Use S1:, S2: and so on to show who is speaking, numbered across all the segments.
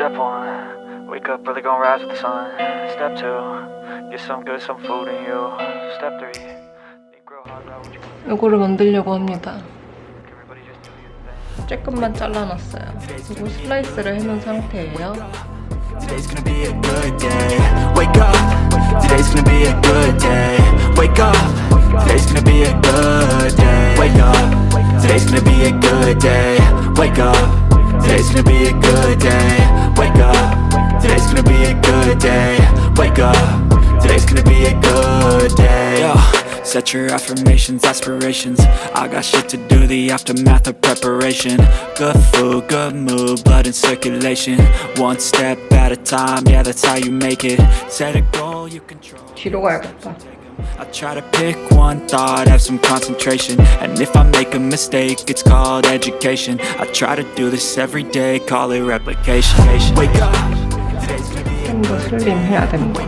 S1: Step one, wake up early, gonna rise with the sun. Step two, get some good, some food in you. Step three, think real hard about what you want.
S2: 요거를 만들려고 합니다.
S1: Everybody just do your thing.
S2: 조금만 잘라놨어요. 그리고 슬라이스를 해놓은 상태예요.
S3: Today's gonna be a good day. Wake up. Today's gonna be a good day. Wake up. Today's gonna be a good day. Wake up. Today's gonna be a good day. Wake up. Today's gonna be a good day. Wake up. Today's gonna be a good day. Wake up. Today's gonna be a good day. Yo. Set your affirmations, aspirations. I got shit to do, the aftermath of preparation. Good food, good mood, blood in circulation. One step at a time, yeah, that's how you make it. Set a goal you control.
S2: 뒤로 가야겠다.
S3: I try to pick one thought, have some concentration. And if I make a mistake, it's called education. I try to do this every day, call it replication. Wake up, today's gonna be a
S2: 좀 더 슬림 해야 된다.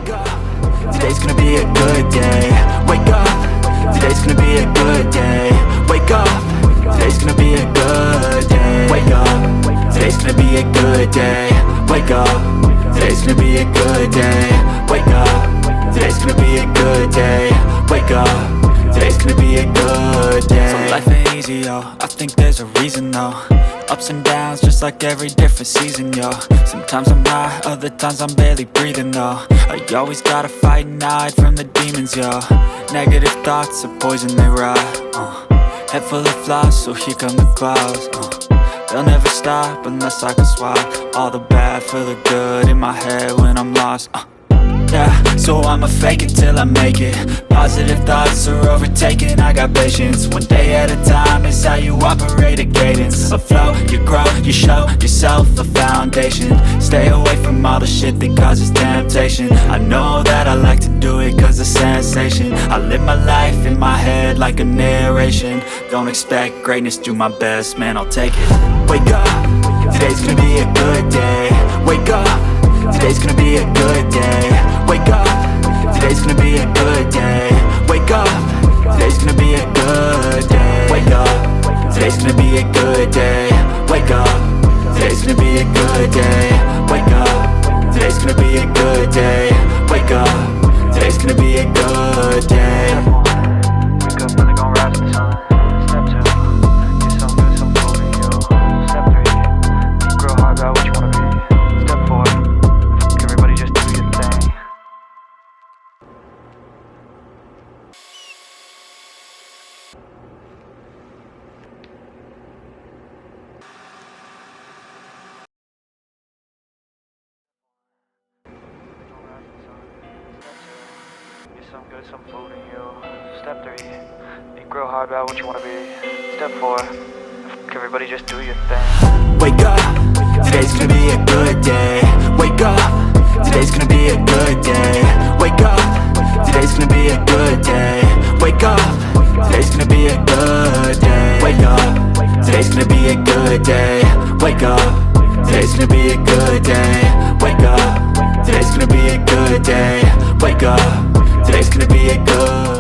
S3: Today's gonna be a good day. Wake up. Today's gonna be a good day. Wake up. Today's gonna be a good day. Wake up. Today's gonna be a good day. Wake up. Today's gonna be a good day. Wake up. Today's gonna be a good day. Wake up. Today's gonna be a good day. So life ain't easy, yo. I think there's a reason, though. Ups and downs, just like every different season, yo. Sometimes I'm high, other times I'm barely breathing, though. I always gotta fight and hide from the demons, yo. Negative thoughts are poison, they rot. Head full of flies, so here come the clouds. They'll never stop unless I can swap all the bad for the good in my head when I'm lost. Yeah, so I'ma fake it till I make it. Positive thoughts are overtaken, I got patience. One day at a time is how you operate a cadence. A flow, you grow, you show yourself a foundation. Stay away from all the shit that causes temptation. I know that I like to do it cause it's sensation. I live my life in my head like a narration. Don't expect greatness, do my best, man, I'll take it. Wake up, today's gonna be a good day. Wake up. Today's gonna be a good day. Wake up. Today's gonna be a good day. Wake up. Today's gonna be a good day. Wake up. Today's gonna be a good day. Wake up. Today's gonna be a good day. Wake up. Today's gonna be a good day. Wake up. Today's gonna be a good day.
S1: Wake up early, gonna rise with the sun. Step two, get some good, some food in you. Step three, think real hard about what you wanna be. Step four, everybody just do your thing. Get some good, some food in you. Step three, think real hard about what you wanna be. Step four, everybody just do your thing.
S3: Wake up, today's gonna be a good day. Wake up, today's gonna be a good day. Wake up, today's gonna be a good day. Wake up, today's gonna be a good day. Wake up, today's gonna be a good day. Wake up, today's gonna be a good day. Wake up, today's gonna be a good day. Wake up, today's gonna be a good